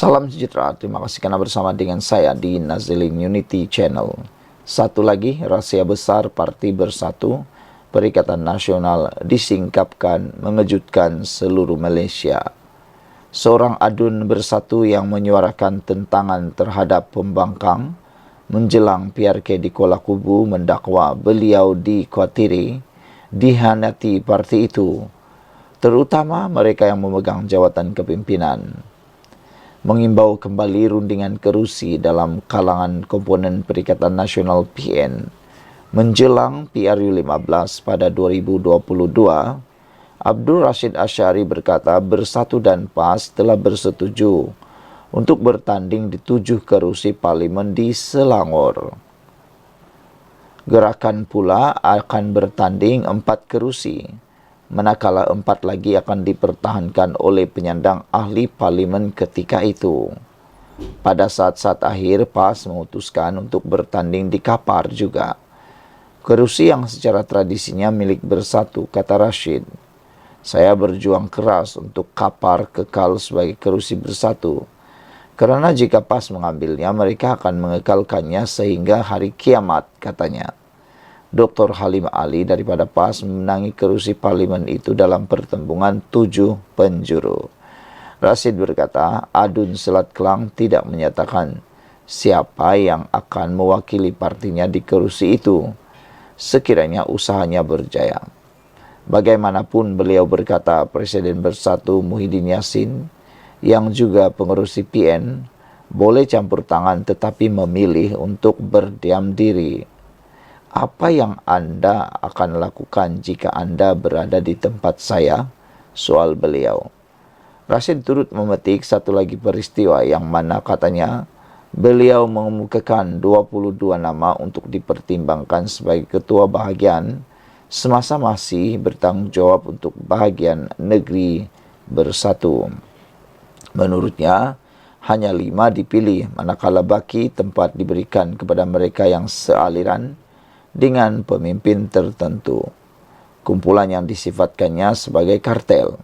Salam sejahtera, terima kasih karena bersama dengan saya di Nazilin Unity Channel. Satu lagi, rahasia besar Parti Bersatu, Perikatan Nasional disingkapkan mengejutkan seluruh Malaysia. Seorang adun bersatu yang menyuarakan tentangan terhadap pembangkang, menjelang PRK di Kuala Kubu mendakwa beliau dikhawatiri dihianati parti itu, terutama mereka yang memegang jawatan kepimpinan. Mengimbau kembali rundingan kerusi dalam kalangan komponen Perikatan Nasional PN. Menjelang PRU15 pada 2022, Abdul Rashid Ashari berkata Bersatu dan PAS telah bersetuju untuk bertanding di 7 kerusi parlimen di Selangor. Gerakan pula akan bertanding 4 kerusi, manakala 4 lagi akan dipertahankan oleh penyandang ahli parlimen ketika itu. Pada saat-saat akhir, PAS memutuskan untuk bertanding di Kapar juga. Kerusi yang secara tradisinya milik Bersatu, kata Rashid. Saya berjuang keras untuk Kapar kekal sebagai kerusi Bersatu. Kerana jika PAS mengambilnya, mereka akan mengekalkannya sehingga hari kiamat, katanya. Dr. Halim Ali daripada PAS memenangi kerusi parlimen itu dalam pertembungan 7 penjuru. Rashid berkata, Adun Selat Kelang tidak menyatakan siapa yang akan mewakili partinya di kerusi itu, sekiranya usahanya berjaya. Bagaimanapun beliau berkata Presiden Bersatu Muhyiddin Yassin, yang juga pengerusi PN, boleh campur tangan tetapi memilih untuk berdiam diri. Apa yang Anda akan lakukan jika Anda berada di tempat saya? Soal beliau. Rashid turut memetik satu lagi peristiwa yang mana katanya beliau mengemukakan 22 nama untuk dipertimbangkan sebagai ketua bahagian semasa masih bertanggung jawab untuk bahagian negeri Bersatu. Menurutnya, hanya 5 dipilih manakala baki tempat diberikan kepada mereka yang sealiran dengan pemimpin tertentu. Kumpulan yang disifatkannya sebagai kartel.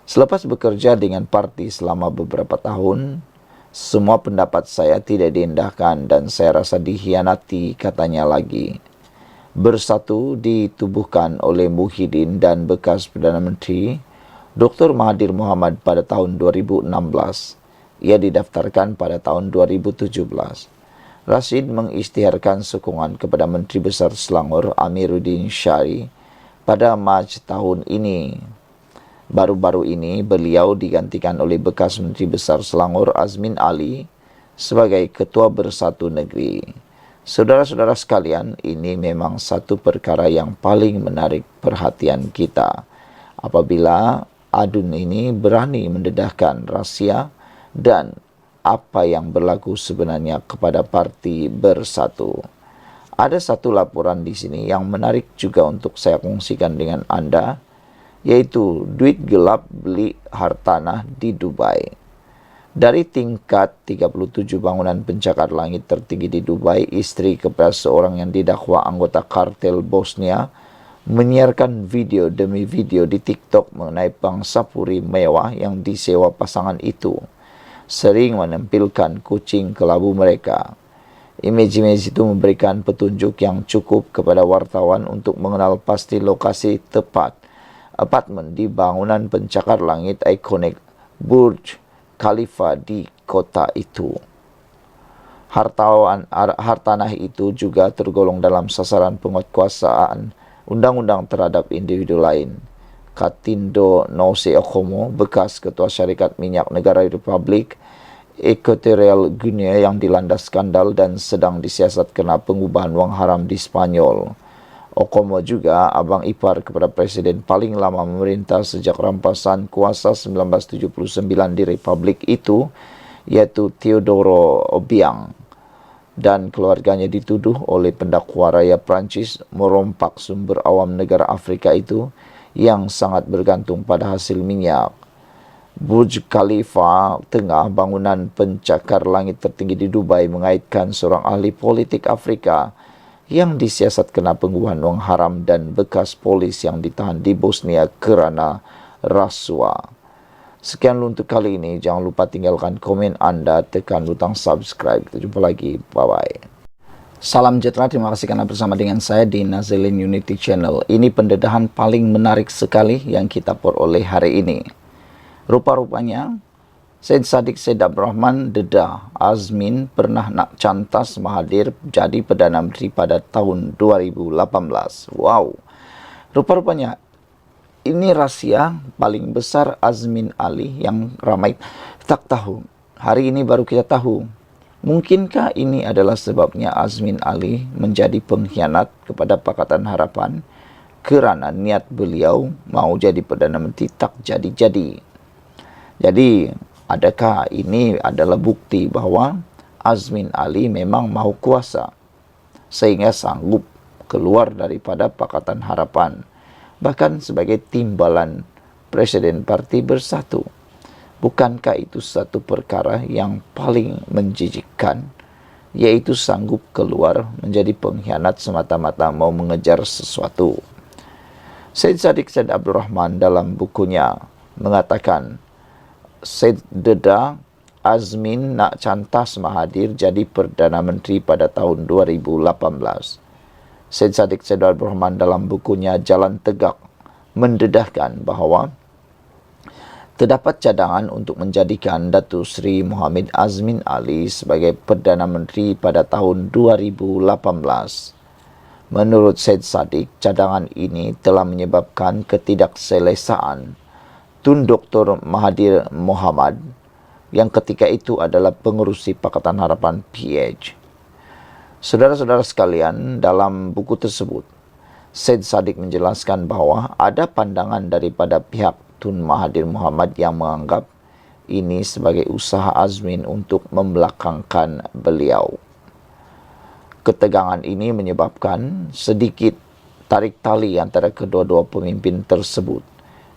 Selepas bekerja dengan parti selama beberapa tahun, semua pendapat saya tidak diindahkan dan saya rasa dihianati, katanya lagi. Bersatu ditubuhkan oleh Muhyiddin dan bekas Perdana Menteri Dr. Mahathir Mohamad pada tahun 2016. Ia didaftarkan pada tahun 2017. Rashid mengisytiharkan sokongan kepada Menteri Besar Selangor Amiruddin Syari pada Mac tahun ini. Baru-baru ini beliau digantikan oleh bekas Menteri Besar Selangor Azmin Ali sebagai Ketua Bersatu Negeri. Saudara-saudara sekalian, ini memang satu perkara yang paling menarik perhatian kita. Apabila adun ini berani mendedahkan rahsia dan apa yang berlaku sebenarnya kepada Parti Bersatu. Ada satu laporan di sini yang menarik juga untuk saya kongsikan dengan Anda, yaitu duit gelap beli hartanah di Dubai. Dari tingkat 37 bangunan pencakar langit tertinggi di Dubai, istri kepada seorang yang didakwa anggota kartel Bosnia menyiarkan video demi video di TikTok mengenai bangsa puri mewah yang disewa pasangan itu. Sering menampilkan kucing kelabu mereka. Imej-imej itu memberikan petunjuk yang cukup kepada wartawan untuk mengenal pasti lokasi tepat apartemen di bangunan pencakar langit ikonik Burj Khalifa di kota itu. Hartanah itu juga tergolong dalam sasaran penguatkuasaan undang-undang terhadap individu lain. Katindo Nose Okomo, bekas Ketua Syarikat Minyak Negara Republik Equatorial Guinea yang dilanda skandal dan sedang disiasat kena pengubahan wang haram di Spanyol. Okomo juga abang ipar kepada presiden paling lama memerintah sejak rampasan kuasa 1979 di Republik itu, yaitu Teodoro Obiang. Dan keluarganya dituduh oleh pendakwa raya Prancis merompak sumber awam negara Afrika itu yang sangat bergantung pada hasil minyak. Burj Khalifa Tengah, bangunan pencakar langit tertinggi di Dubai, mengaitkan seorang ahli politik Afrika yang disiasat kena pengubahan wang haram dan bekas polis yang ditahan di Bosnia kerana rasuah. Sekian dulu untuk kali ini. Jangan lupa tinggalkan komen Anda, tekan butang subscribe. Kita jumpa lagi. Bye-bye. Salam sejahtera, terima kasih karena bersama dengan saya di Nazilin Unity Channel. Ini pendedahan paling menarik sekali yang kita peroleh hari ini. Rupa-rupanya, Syed Saddiq Syed Abdurrahman Dedah Azmin pernah nak cantas Mahathir jadi Perdana Menteri pada tahun 2018. Wow. Rupa-rupanya, ini rahsia paling besar Azmin Ali yang ramai tak tahu. Hari ini baru kita tahu. Mungkinkah ini adalah sebabnya Azmin Ali menjadi pengkhianat kepada Pakatan Harapan kerana niat beliau mau jadi Perdana Menteri tak jadi-jadi. Jadi, adakah ini adalah bukti bahawa Azmin Ali memang mahu kuasa sehingga sanggup keluar daripada Pakatan Harapan, bahkan sebagai timbalan Presiden Parti Bersatu? Bukankah itu satu perkara yang paling menjijikkan, yaitu sanggup keluar menjadi pengkhianat semata-mata mau mengejar sesuatu? Syed Saddiq Syed Abdurrahman dalam bukunya mengatakan, Syed Dedah Azmin nak cantas Mahathir jadi Perdana Menteri pada tahun 2018. Syed Saddiq Syed Abdurrahman dalam bukunya Jalan Tegak mendedahkan bahawa terdapat cadangan untuk menjadikan Datuk Seri Mohammed Azmin Ali sebagai Perdana Menteri pada tahun 2018. Menurut Syed Saddiq, cadangan ini telah menyebabkan ketidakselesaan Tun Dr. Mahathir Mohamad yang ketika itu adalah pengerusi Pakatan Harapan PH. Saudara-saudara sekalian, dalam buku tersebut, Syed Saddiq menjelaskan bahawa ada pandangan daripada pihak Tun Mahathir Mohamad yang menganggap ini sebagai usaha Azmin untuk membelakangkan beliau. Ketegangan ini menyebabkan sedikit tarik tali antara kedua-dua pemimpin tersebut,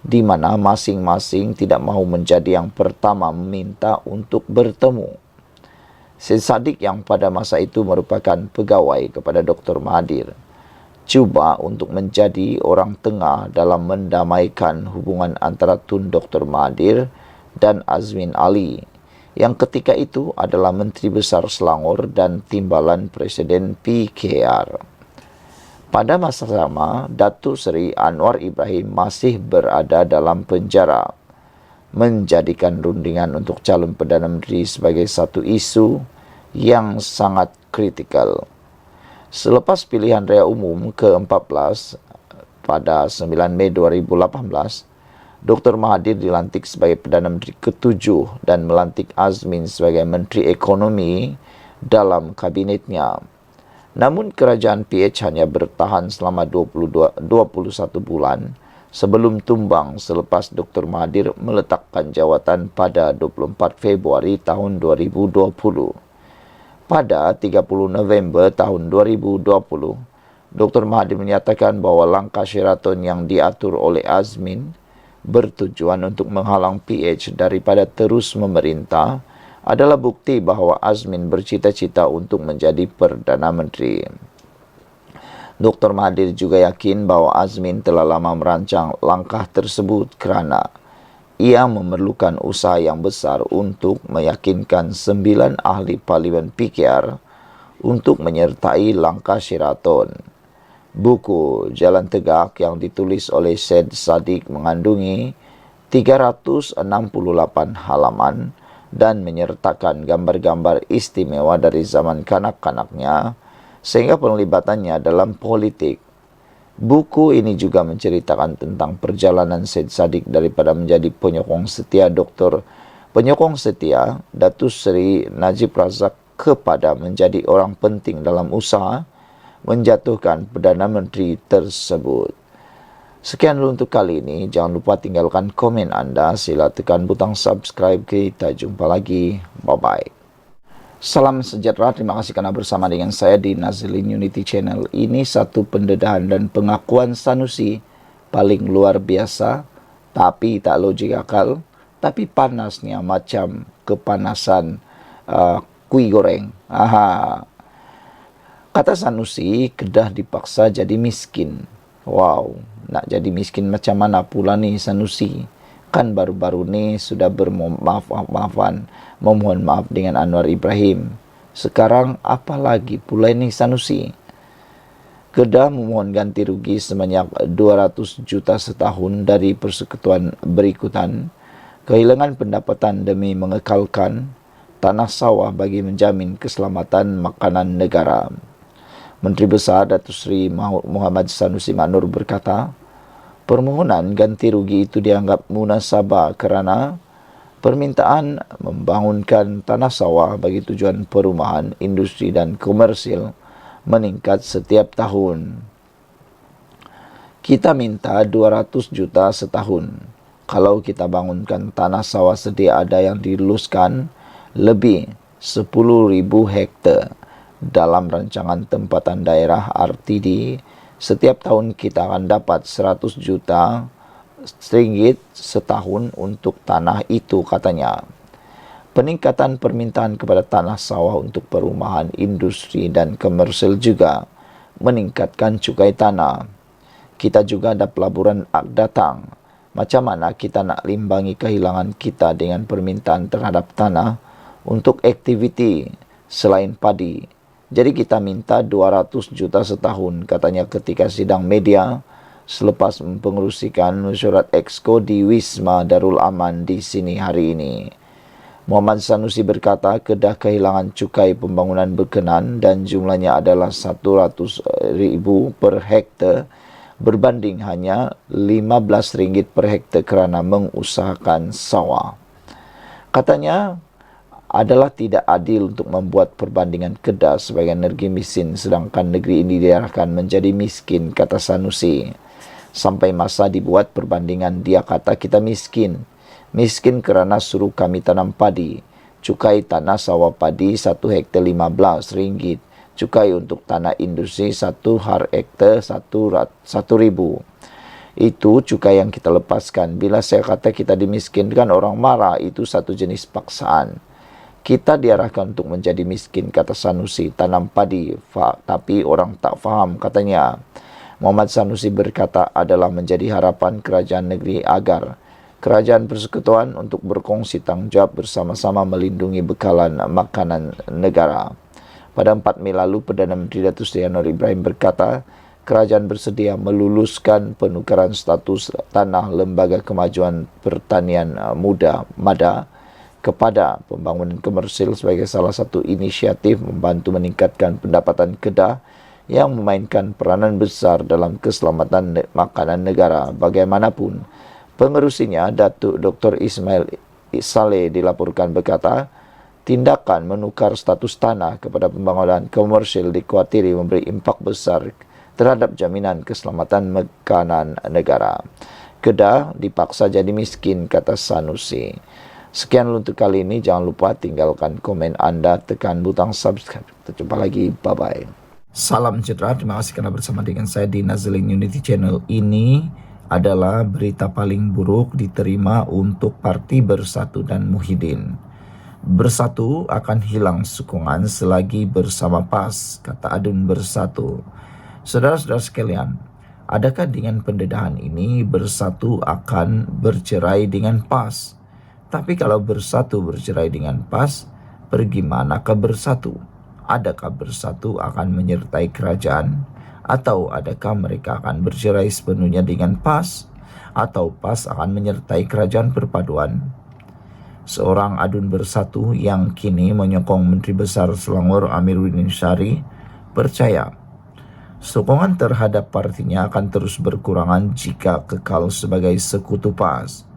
di mana masing-masing tidak mahu menjadi yang pertama meminta untuk bertemu. Syed Saddiq yang pada masa itu merupakan pegawai kepada Dr. Mahathir, cuba untuk menjadi orang tengah dalam mendamaikan hubungan antara Tun Dr. Mahathir dan Azmin Ali, yang ketika itu adalah Menteri Besar Selangor dan timbalan Presiden PKR. Pada masa sama, Datuk Seri Anwar Ibrahim masih berada dalam penjara, menjadikan rundingan untuk calon Perdana Menteri sebagai satu isu yang sangat kritikal. Selepas pilihan raya umum ke-14 pada 9 Mei 2018, Dr. Mahathir dilantik sebagai Perdana Menteri ke-7 dan melantik Azmin sebagai Menteri Ekonomi dalam kabinetnya. Namun kerajaan PH hanya bertahan selama 21 bulan sebelum tumbang selepas Dr. Mahathir meletakkan jawatan pada 24 Februari tahun 2020. Pada 30 November tahun 2020, Dr. Mahathir menyatakan bahawa langkah Sheraton yang diatur oleh Azmin bertujuan untuk menghalang PH daripada terus memerintah adalah bukti bahawa Azmin bercita-cita untuk menjadi Perdana Menteri. Dr. Mahathir juga yakin bahawa Azmin telah lama merancang langkah tersebut kerana ia memerlukan usaha yang besar untuk meyakinkan 9 ahli Parlimen PKR untuk menyertai langkah Sheraton. Buku Jalan Tegak yang ditulis oleh Syed Saddiq mengandungi 368 halaman dan menyertakan gambar-gambar istimewa dari zaman kanak-kanaknya sehingga penglibatannya dalam politik. Buku ini juga menceritakan tentang perjalanan Syed Saddiq daripada menjadi penyokong setia Datuk Seri Najib Razak kepada menjadi orang penting dalam usaha menjatuhkan Perdana Menteri tersebut. Sekian dulu untuk kali ini. Jangan lupa tinggalkan komen Anda. Sila tekan butang subscribe. Kita jumpa lagi. Bye-bye. Salam sejahtera, terima kasih karena bersama dengan saya di Nazilin Unity Channel. Ini satu pendedahan dan pengakuan Sanusi paling luar biasa, tapi tak logik akal, tapi panasnya macam kepanasan kuih goreng. Kata Sanusi, Kedah dipaksa jadi miskin. Wow, nak jadi miskin macam mana pula ni Sanusi? Bahkan baru-baru ini sudah memohon maaf dengan Anwar Ibrahim. Sekarang apalagi pula ini Sanusi. Kedah memohon ganti rugi sebanyak 200 juta setahun dari persekutuan berikutan, kehilangan pendapatan demi mengekalkan tanah sawah bagi menjamin keselamatan makanan negara. Menteri Besar Datuk Seri Muhammad Sanusi Maknur berkata, permohonan ganti rugi itu dianggap munasabah kerana permintaan membangunkan tanah sawah bagi tujuan perumahan, industri dan komersil meningkat setiap tahun. Kita minta 200 juta setahun. Kalau kita bangunkan tanah sawah sedia ada yang diluluskan lebih 10,000 hektar dalam rancangan tempatan daerah RTD, setiap tahun kita akan dapat 100 juta ringgit setahun untuk tanah itu, katanya. Peningkatan permintaan kepada tanah sawah untuk perumahan, industri dan komersil juga meningkatkan cukai tanah. Kita juga ada pelaburan datang. Macam mana kita nak limbangi kehilangan kita dengan permintaan terhadap tanah untuk aktiviti selain padi. Jadi kita minta 200 juta setahun, katanya ketika sidang media selepas mempengerusikan mesyuarat Exco di Wisma Darul Aman di sini hari ini. Muhammad Sanusi berkata Kedah kehilangan cukai pembangunan berkenan dan jumlahnya adalah 100,000 per hektar berbanding hanya RM15 per hektar kerana mengusahakan sawah. Katanya adalah tidak adil untuk membuat perbandingan Kedah sebagai negeri miskin sedangkan negeri ini diarahkan menjadi miskin, kata Sanusi. Sampai masa dibuat perbandingan, dia kata kita miskin. Miskin kerana suruh kami tanam padi. Cukai tanah sawah padi 1 hektar RM15. Cukai untuk tanah industri 1 hektar RM1,000. Itu cukai yang kita lepaskan. Bila saya kata kita dimiskinkan, orang marah. Itu satu jenis paksaan. Kita diarahkan untuk menjadi miskin, kata Sanusi. Tanam padi, tapi orang tak faham, katanya. Muhammad Sanusi berkata adalah menjadi harapan kerajaan negeri agar kerajaan persekutuan untuk berkongsi tanggungjawab bersama-sama melindungi bekalan makanan negara. Pada 4 Mei lalu, Perdana Menteri Datuk Seri Anwar Ibrahim berkata, kerajaan bersedia meluluskan penukaran status tanah Lembaga Kemajuan Pertanian Muda (MADA) kepada pembangunan komersil sebagai salah satu inisiatif membantu meningkatkan pendapatan Kedah yang memainkan peranan besar dalam keselamatan makanan negara. Bagaimanapun, pengerusinya, Datuk Dr. Ismail Saleh dilaporkan berkata, tindakan menukar status tanah kepada pembangunan komersil dikuatiri memberi impak besar terhadap jaminan keselamatan makanan negara. Kedah dipaksa jadi miskin, kata Sanusi. Sekian untuk kali ini. Jangan lupa tinggalkan komen anda, tekan butang subscribe. Kita jumpa lagi. Bye-bye. Salam sejahtera. Terima kasih kerana bersama dengan saya di Nazlin Unity Channel. Ini adalah berita paling buruk diterima untuk Parti Bersatu dan Muhyiddin. Bersatu akan hilang sokongan selagi bersama PAS, kata Adun Bersatu. Saudara-saudara sekalian, adakah dengan pendedahan ini Bersatu akan bercerai dengan PAS? Tapi kalau Bersatu bercerai dengan PAS, pergi manakah Bersatu? Adakah Bersatu akan menyertai kerajaan? Atau adakah mereka akan bercerai sepenuhnya dengan PAS? Atau PAS akan menyertai kerajaan perpaduan? Seorang Adun Bersatu yang kini menyokong Menteri Besar Selangor Amiruddin Syari percaya sokongan terhadap partinya akan terus berkurangan jika kekal sebagai sekutu PAS.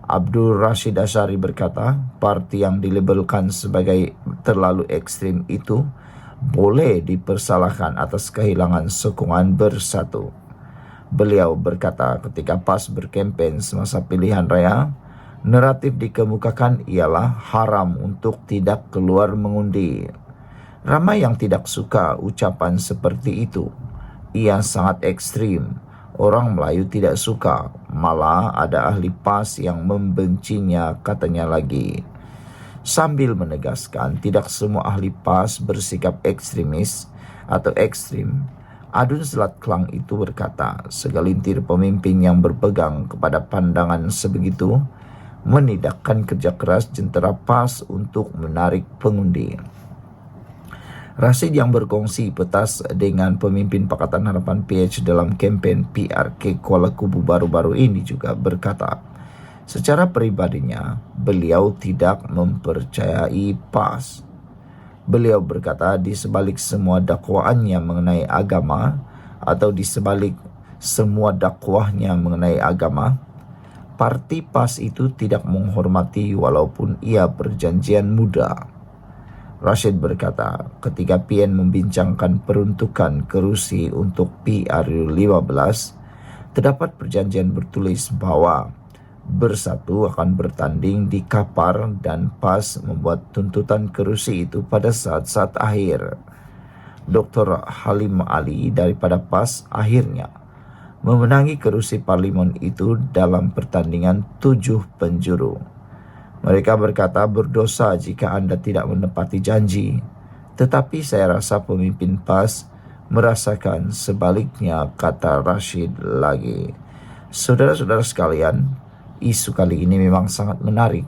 Abdul Rashid Ashari berkata, parti yang dilabelkan sebagai terlalu ekstrim itu boleh dipersalahkan atas kehilangan sokongan Bersatu. Beliau berkata ketika PAS berkempen semasa pilihan raya, naratif dikemukakan ialah haram untuk tidak keluar mengundi. Ramai yang tidak suka ucapan seperti itu. Ia sangat ekstrim. Orang Melayu tidak suka, malah ada ahli PAS yang membencinya, katanya lagi. Sambil menegaskan tidak semua ahli PAS bersikap ekstremis atau ekstrim, Adun Selat Klang itu berkata, segelintir pemimpin yang berpegang kepada pandangan sebegitu menidakkan kerja keras jentera PAS untuk menarik pengundi. Rashid yang berkongsi petas dengan pemimpin Pakatan Harapan PH dalam kempen PRK Kuala Kubu baru-baru ini juga berkata, secara pribadinya beliau tidak mempercayai PAS. Beliau berkata di sebalik semua dakwaannya mengenai agama atau di sebalik semua dakwahnya mengenai agama, parti PAS itu tidak menghormati walaupun ia perjanjian muda. Rashid berkata, ketika PN membincangkan peruntukan kerusi untuk PRU15, terdapat perjanjian bertulis bahwa Bersatu akan bertanding di Kapar dan PAS membuat tuntutan kerusi itu pada saat-saat akhir. Dr. Halim Ali daripada PAS akhirnya memenangi kerusi parlimen itu dalam pertandingan 7 penjuru. Mereka berkata berdosa jika Anda tidak menepati janji, tetapi saya rasa pemimpin PAS merasakan sebaliknya, kata Rashid lagi. Saudara-saudara sekalian, isu kali ini memang sangat menarik.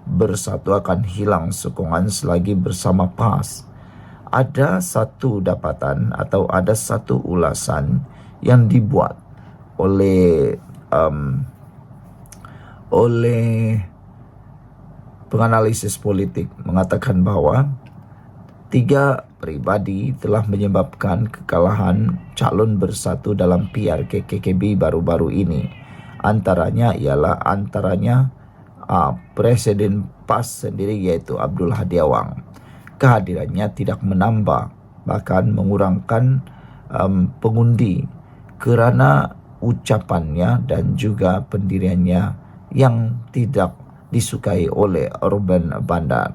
Bersatu akan hilang sokongan selagi bersama PAS. Ada satu dapatan atau ada satu ulasan yang dibuat oleh penganalisis politik mengatakan bahwa 3 pribadi telah menyebabkan kekalahan calon Bersatu dalam PRK KKB baru-baru ini. Antaranya Presiden PAS sendiri, yaitu Abdul Hadi Awang. Kehadirannya tidak menambah, bahkan mengurangkan pengundi kerana ucapannya dan juga pendiriannya yang tidak disukai oleh Ruben Bandar.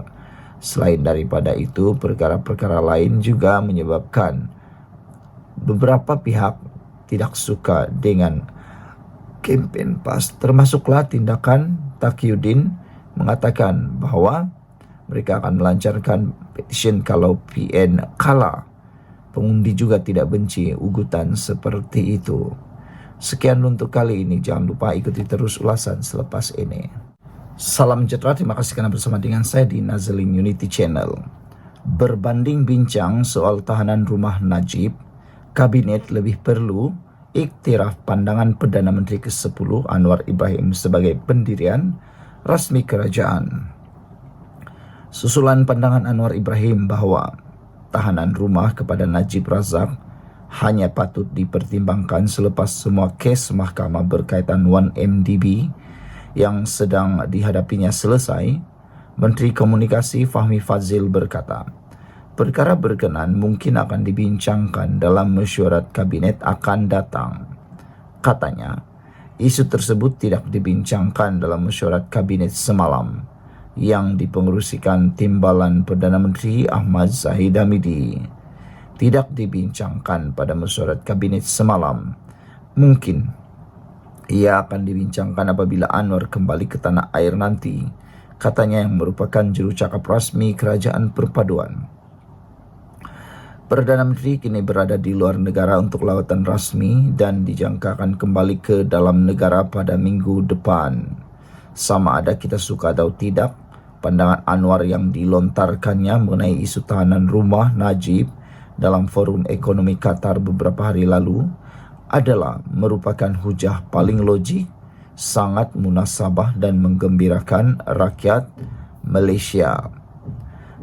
Selain daripada itu, perkara-perkara lain juga menyebabkan beberapa pihak tidak suka dengan kempen PAS, termasuklah tindakan Taqiyuddin mengatakan bahwa mereka akan melancarkan petisi kalau PN kalah. Pengundi juga tidak benci ugutan seperti itu. Sekian untuk kali ini. Jangan lupa ikuti terus ulasan selepas ini. Salam sejahtera, terima kasih karena bersama dengan saya di Nazlin Unity Channel. Berbanding bincang soal tahanan rumah Najib, Kabinet lebih perlu iktiraf pandangan Perdana Menteri ke-10 Anwar Ibrahim sebagai pendirian rasmi kerajaan. Susulan pandangan Anwar Ibrahim bahawa tahanan rumah kepada Najib Razak hanya patut dipertimbangkan selepas semua kes mahkamah berkaitan 1MDB yang sedang dihadapinya selesai, Menteri Komunikasi Fahmi Fadzil berkata, perkara berkenan mungkin akan dibincangkan dalam mesyuarat kabinet akan datang. Katanya, isu tersebut tidak dibincangkan dalam mesyuarat kabinet semalam yang dipengerusikan Timbalan Perdana Menteri Ahmad Zahid Hamidi. Tidak dibincangkan pada mesyuarat kabinet semalam. Mungkin ia akan dibincangkan apabila Anwar kembali ke tanah air nanti, katanya yang merupakan jurucakap rasmi Kerajaan Perpaduan. Perdana Menteri kini berada di luar negara untuk lawatan rasmi dan dijangkakan kembali ke dalam negara pada minggu depan. Sama ada kita suka atau tidak, pandangan Anwar yang dilontarkannya mengenai isu tahanan rumah Najib dalam Forum Ekonomi Qatar beberapa hari lalu adalah merupakan hujah paling logik, sangat munasabah dan menggembirakan rakyat Malaysia.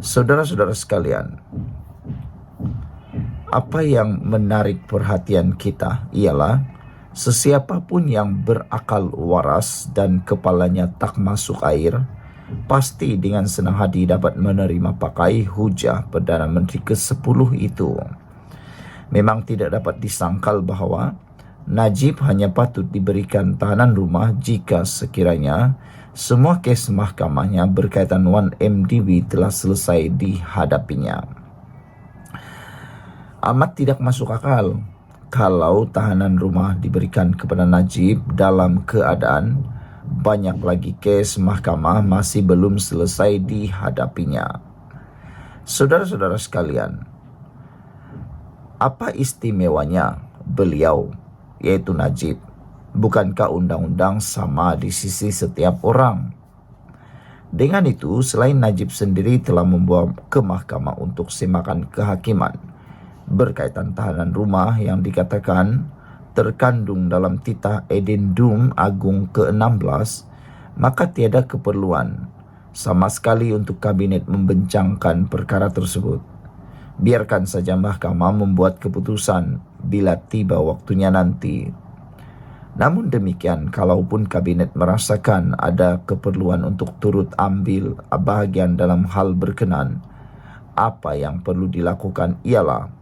Saudara-saudara sekalian, apa yang menarik perhatian kita ialah sesiapapun yang berakal waras dan kepalanya tak masuk air, pasti dengan senang hati dapat menerima pakai hujah Perdana Menteri ke-10 itu. Memang tidak dapat disangkal bahawa Najib hanya patut diberikan tahanan rumah jika sekiranya semua kes mahkamahnya berkaitan 1MDB telah selesai dihadapinya. Amat tidak masuk akal kalau tahanan rumah diberikan kepada Najib dalam keadaan banyak lagi kes mahkamah masih belum selesai dihadapinya. Saudara-saudara sekalian, Apa istimewanya beliau, yaitu Najib? Bukankah undang-undang sama di sisi setiap orang? Dengan itu, selain Najib sendiri telah membawa ke mahkamah untuk semakan kehakiman berkaitan tahanan rumah yang dikatakan terkandung dalam titah Edendum Agung ke-16, maka tiada keperluan sama sekali untuk kabinet membincangkan perkara tersebut. Biarkan saja mahkamah membuat keputusan bila tiba waktunya nanti. Namun demikian, kalaupun kabinet merasakan ada keperluan untuk turut ambil bahagian dalam hal berkenan, apa yang perlu dilakukan ialah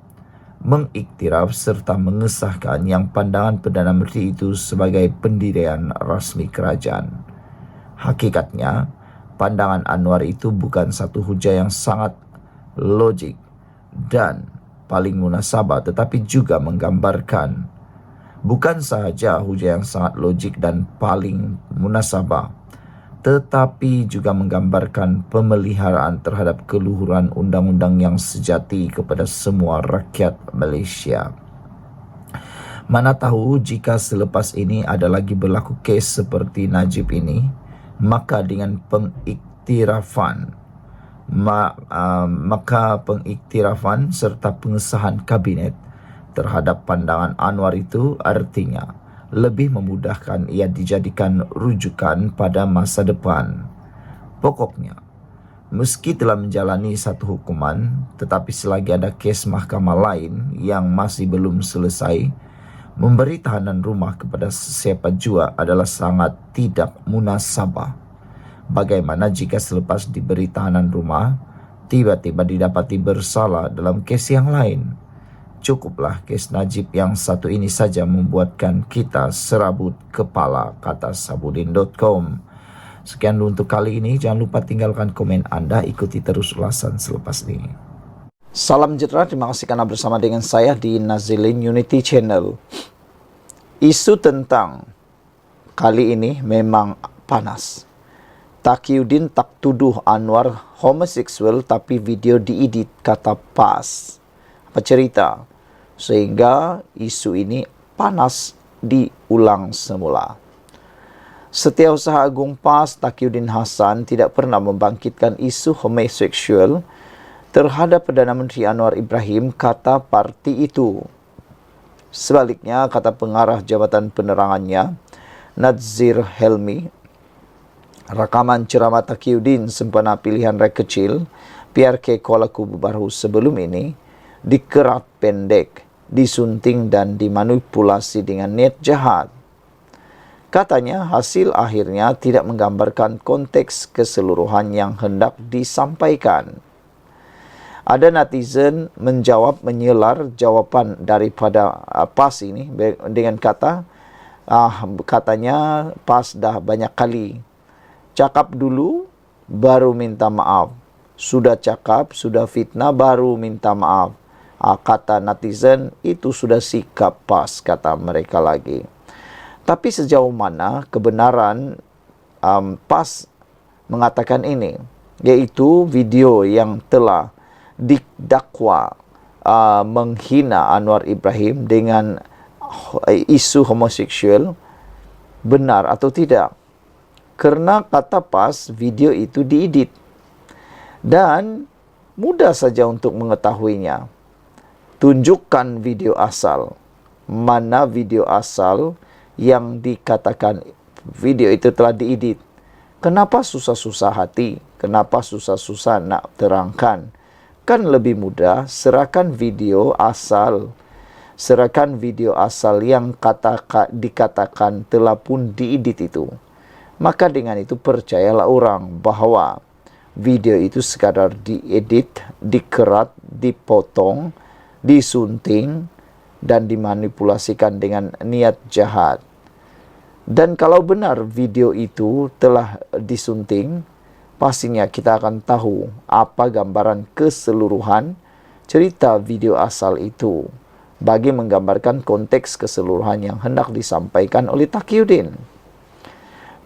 mengiktiraf serta mengesahkan yang pandangan Perdana Menteri itu sebagai pendirian rasmi kerajaan. Hakikatnya, pandangan Anwar itu bukan satu hujah yang sangat logik dan paling munasabah, tetapi juga menggambarkan bukan sahaja hujah yang sangat logik dan paling munasabah, tetapi juga menggambarkan pemeliharaan terhadap keluhuran undang-undang yang sejati kepada semua rakyat Malaysia. Mana tahu jika selepas ini ada lagi berlaku kes seperti Najib ini, maka dengan pengiktirafan serta pengesahan kabinet terhadap pandangan Anwar itu artinya lebih memudahkan ia dijadikan rujukan pada masa depan. Pokoknya, meski telah menjalani satu hukuman, tetapi selagi ada kes mahkamah lain yang masih belum selesai, memberi tahanan rumah kepada sesiapa jua adalah sangat tidak munasabah. Bagaimana jika selepas diberi tahanan rumah, tiba-tiba didapati bersalah dalam kes yang lain? Cukuplah kes Najib yang satu ini saja membuatkan kita serabut kepala, kata Sabudin.com. Sekian dulu untuk kali ini. Jangan lupa tinggalkan komen Anda. Ikuti terus ulasan selepas ini. Salam sejahtera. Terima kasih karena bersama dengan saya di Nazilin Unity Channel. Isu tentang kali ini memang panas. Taqiyuddin tak tuduh Anwar homoseksual tapi video diedit, kata PAS. Apa cerita? Sehingga isu ini panas diulang semula. Setiausaha Agung PAS Taqiyuddin Hassan tidak pernah membangkitkan isu homoseksual terhadap Perdana Menteri Anwar Ibrahim, kata parti itu. Sebaliknya, kata pengarah Jabatan Penerangannya, Nazir Helmi, rakaman ceramah Taqiyuddin sempena pilihan raya kecil PRK Kuala Kubu Baru sebelum ini dikerat pendek, disunting dan dimanipulasi dengan niat jahat. Katanya hasil akhirnya tidak menggambarkan konteks keseluruhan yang hendak disampaikan. Ada netizen menjawab menyelar jawaban daripada PAS ini dengan katanya PAS dah banyak kali cakap dulu, baru minta maaf. Sudah cakap, sudah fitnah, baru minta maaf. Kata netizen, itu sudah sikap PAS, kata mereka lagi. Tapi sejauh mana kebenaran PAS mengatakan ini? Yaitu video yang telah didakwa menghina Anwar Ibrahim dengan isu homoseksual, benar atau tidak? Karena kata PAS, video itu diedit. Dan mudah saja untuk mengetahuinya. Tunjukkan video asal. Mana video asal yang dikatakan video itu telah diedit? Kenapa susah-susah hati? Kenapa susah-susah nak terangkan? Kan lebih mudah serahkan video asal. Serahkan video asal yang dikatakan telah pun diedit itu. Maka dengan itu percayalah orang bahawa video itu sekadar diedit, dikerat, dipotong, disunting dan dimanipulasikan dengan niat jahat. Dan kalau benar video itu telah disunting, pastinya kita akan tahu apa gambaran keseluruhan cerita video asal itu bagi menggambarkan konteks keseluruhan yang hendak disampaikan oleh Taqiyuddin.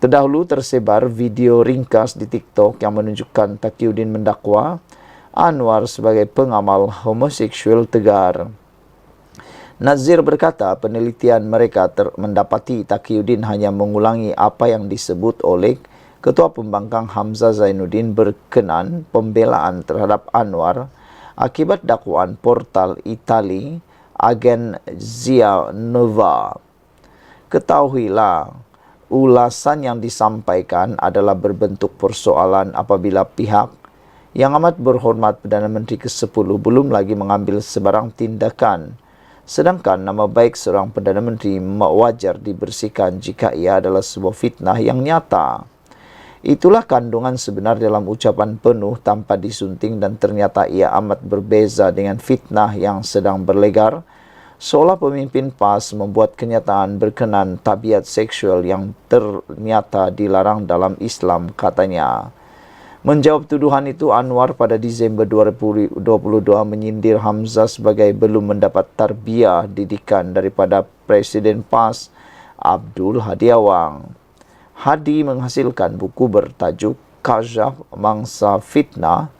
Terdahulu tersebar video ringkas di TikTok yang menunjukkan Taqiyuddin mendakwa Anwar sebagai pengamal homoseksual tegar. Nazir berkata penelitian mereka mendapati Taqiyuddin hanya mengulangi apa yang disebut oleh Ketua Pembangkang Hamzah Zainuddin berkenan pembelaan terhadap Anwar akibat dakwaan portal Itali agen Zia Nova. Ketahuilah, ulasan yang disampaikan adalah berbentuk persoalan apabila pihak yang amat berhormat Perdana Menteri ke-10 belum lagi mengambil sebarang tindakan. Sedangkan nama baik seorang Perdana Menteri wajar dibersihkan jika ia adalah sebuah fitnah yang nyata. Itulah kandungan sebenar dalam ucapan penuh tanpa disunting dan ternyata ia amat berbeza dengan fitnah yang sedang berlegar, seolah pemimpin PAS membuat kenyataan berkenan tabiat seksual yang ternyata dilarang dalam Islam, katanya. Menjawab tuduhan itu, Anwar pada Disember 2022 menyindir Hamzah sebagai belum mendapat tarbiyah didikan daripada Presiden PAS, Abdul Hadi Awang. Hadi menghasilkan buku bertajuk Kashaf Mangsa Fitnah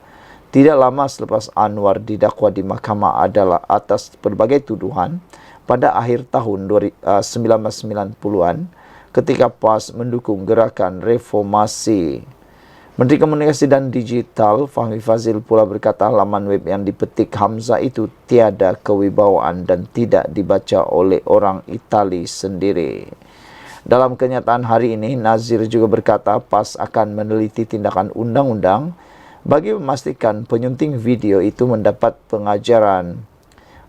tidak lama selepas Anwar didakwa di mahkamah adalah atas berbagai tuduhan pada akhir tahun 1990-an ketika PAS mendukung gerakan reformasi. Menteri Komunikasi dan Digital Fahmi Fazil pula berkata laman web yang dipetik Hamzah itu tiada kewibawaan dan tidak dibaca oleh orang Itali sendiri. Dalam kenyataan hari ini, Nazir juga berkata PAS akan meneliti tindakan undang-undang bagi memastikan penyunting video itu mendapat pengajaran.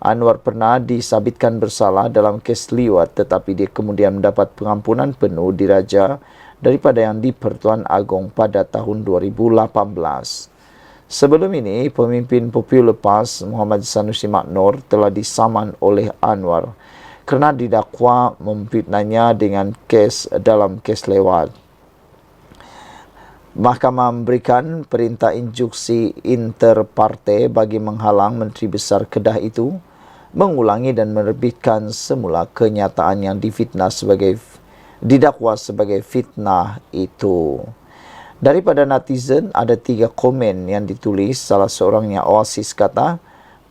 Anwar pernah disabitkan bersalah dalam kes liwat tetapi dia kemudian mendapat pengampunan penuh diraja daripada yang di Pertuan Agong pada tahun 2018. Sebelum ini, pemimpin Popular PAS Muhammad Sanusi Maknor telah disaman oleh Anwar kerana didakwa memfitnahnya dengan dalam kes lewat. Mahkamah memberikan perintah instruksi interpartai bagi menghalang Menteri Besar Kedah itu mengulangi dan menerbitkan semula kenyataan yang didakwa sebagai fitnah itu. Daripada netizen, ada 3 komen yang ditulis. Salah seorangnya Oasis kata,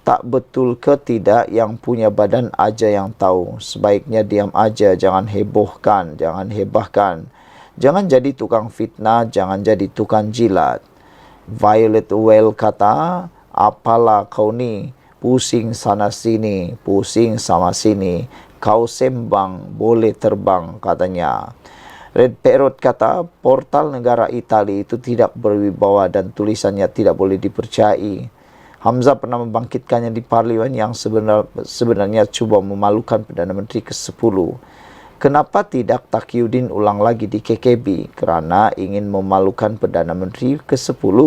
tak betul ke tidak yang punya badan aja yang tahu. Sebaiknya diam aja, jangan hebohkan, jangan hebahkan. Jangan jadi tukang fitnah, jangan jadi tukang jilat. Violet Well kata, apalah kau ni, pusing sana sini, pusing sama sini. Kau sembang, boleh terbang, katanya. Red Parrot kata, portal negara Itali itu tidak berwibawa dan tulisannya tidak boleh dipercayai. Hamzah pernah membangkitkannya di parlimen yang sebenarnya cuba memalukan Perdana Menteri ke-10. Kenapa tidak Taqiyuddin ulang lagi di KKB? Kerana ingin memalukan Perdana Menteri ke-10.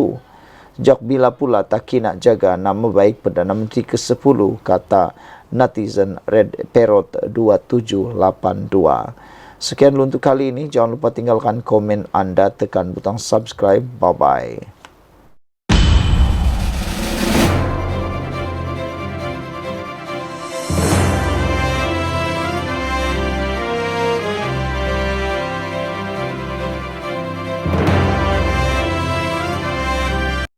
Sejak bila pula Taki nak jaga nama baik Perdana Menteri ke-10, kata netizen Red Parrot 2782. Sekian dulu untuk kali ini. Jangan lupa tinggalkan komen anda, tekan butang subscribe. Bye-bye.